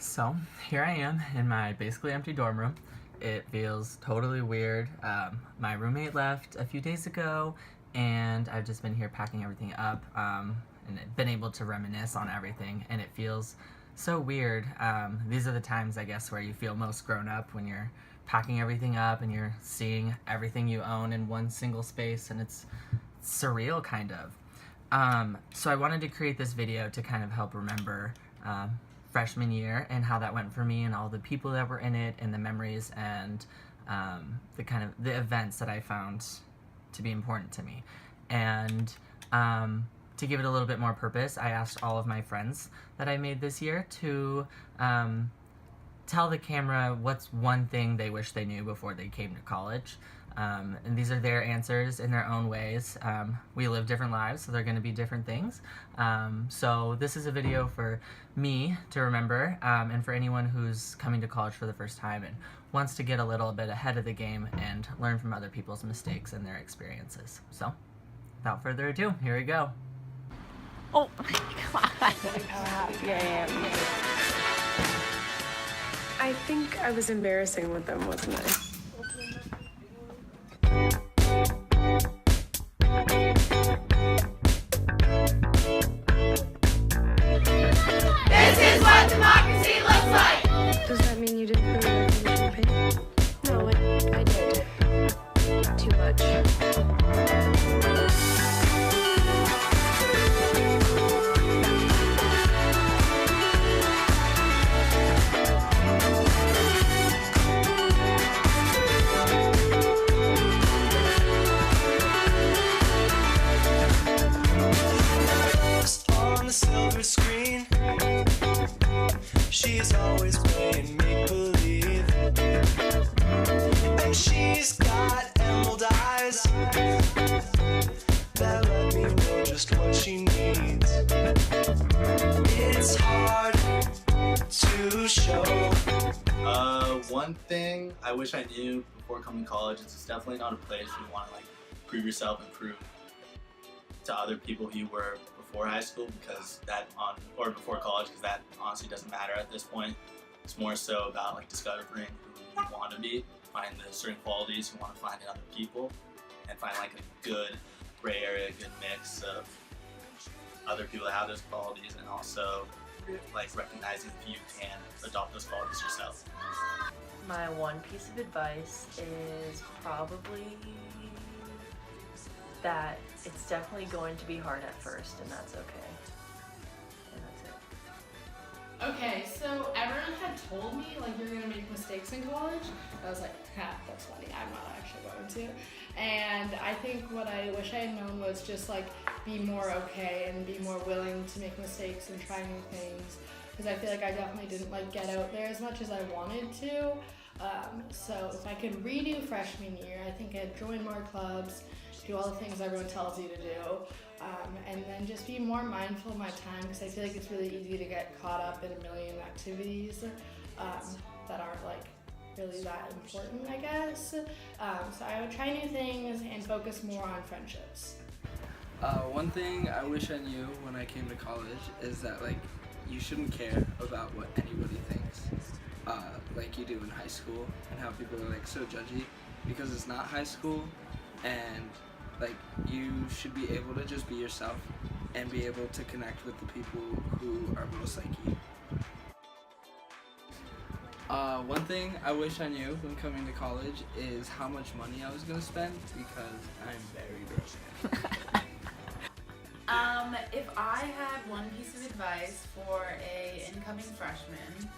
So here I am in my basically empty dorm room. It feels totally weird. My roommate left a few days ago, and I've just been here packing everything up and been able to reminisce on everything, and it feels so weird. These are the times, I guess, where you feel most grown up, when you're packing everything up and you're seeing everything you own in one single space, and it's surreal, kind of. So I wanted to create this video to kind of help remember freshman year and how that went for me, and all the people that were in it, and the memories, and the events that I found to be important to me. And to give it a little bit more purpose, I asked all of my friends that I made this year to tell the camera what's one thing they wish they knew before they came to college. And these are their answers in their own ways. We live different lives, so they're going to be different things. So this is a video for me to remember, and for anyone who's coming to college for the first time and wants to get a little bit ahead of the game and learn from other people's mistakes and their experiences. So, without further ado, here we go. Oh my god. Yeah. I think I was embarrassing with them, wasn't I? This is what democracy looks like! Does that mean you didn't really like the campaign? No, I did. Too much. On the silver screen, she's always playing make-believe, and she's got emerald eyes that let me know just what she needs. It's hard to show. One thing I wish I knew before coming to college is it's definitely not a place where you want to prove yourself and prove to other people who you were before high school, or before college, because that honestly doesn't matter at this point. It's more so about discovering who you want to be, find the certain qualities you want to find in other people, and find a good gray area, a good mix of other people that have those qualities, and also recognizing if you can adopt those qualities yourself. My one piece of advice is probably that it's definitely going to be hard at first, and that's okay. And that's it. Okay, so everyone had told me you're gonna make mistakes in college. I was like, ha, that's funny, I'm not actually going to. And I think what I wish I had known was just be more okay and be more willing to make mistakes and try new things. Because I feel like I definitely didn't get out there as much as I wanted to. So if I could redo freshman year, I think I'd join more clubs, do all the things everyone tells you to do, and then just be more mindful of my time, because I feel like it's really easy to get caught up in a million activities that aren't really that important, I guess. So I would try new things and focus more on friendships. One thing I wish I knew when I came to college is that you shouldn't care about what anybody thinks like you do in high school, and how people are so judgy, because it's not high school, and you should be able to just be yourself and be able to connect with the people who are most like you. One thing I wish I knew when coming to college is how much money I was going to spend, because I'm very broke. If I had one piece of advice for a incoming freshman,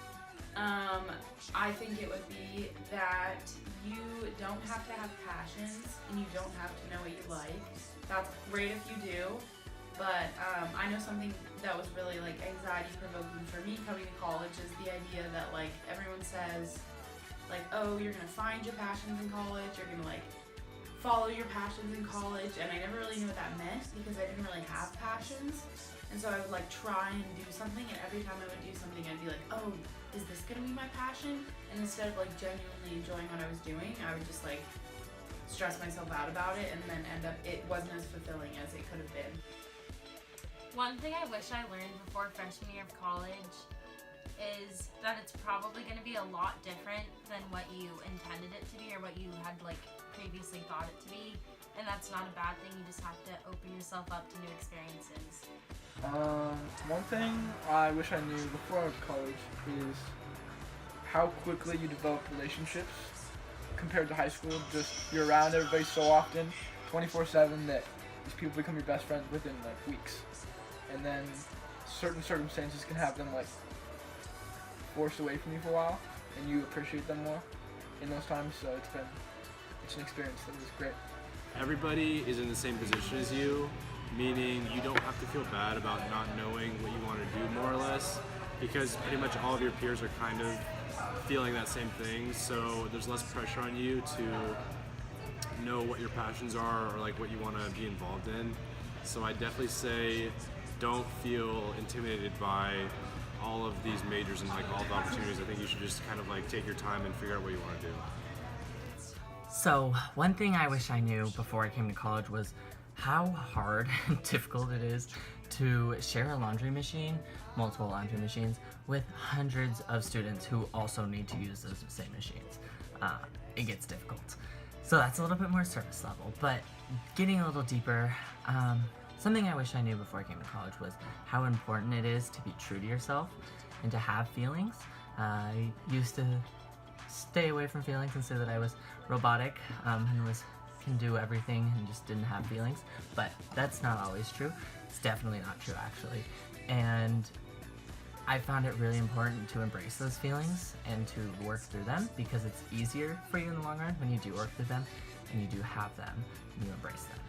I think it would be that you don't have to have passions and you don't have to know what you like. That's great if you do, but I know something that was really anxiety provoking for me coming to college is the idea that everyone says oh, you're gonna find your passions in college, you're gonna follow your passions in college, and I never really knew what that meant because I didn't really have passions. And so I would try and do something, and every time I would do something I'd be oh, is this gonna be my passion? And instead of genuinely enjoying what I was doing, I would just stress myself out about it, and then end up it wasn't as fulfilling as it could have been. One thing I wish I learned before freshman year of college is that it's probably going to be a lot different than what you intended it to be or what you had like previously thought it to be, and that's not a bad thing. You just have to open yourself up to new experiences. One thing I wish I knew before I went to college is how quickly you develop relationships compared to high school. Just you're around everybody so often, 24/7, that these people become your best friends within like weeks, and then certain circumstances can have them like forced away from you for a while, and you appreciate them more in those times. So it's an experience that was great. Everybody is in the same position as you, meaning you don't have to feel bad about not knowing what you want to do, more or less, because pretty much all of your peers are kind of feeling that same thing, so there's less pressure on you to know what your passions are or like what you want to be involved in. So I definitely say don't feel intimidated by all of these majors and like all the opportunities. I think you should just kind of like take your time and figure out what you want to do. So, one thing I wish I knew before I came to college was how hard and difficult it is to share a laundry machine, multiple laundry machines, with hundreds of students who also need to use those same machines. It gets difficult. So that's a little bit more surface level, but getting a little deeper, something I wish I knew before I came to college was how important it is to be true to yourself and to have feelings. I used to stay away from feelings and say that I was robotic and can do everything and just didn't have feelings, but that's not always true. It's definitely not true, actually. And I found it really important to embrace those feelings and to work through them, because it's easier for you in the long run when you do work through them and you do have them and you embrace them.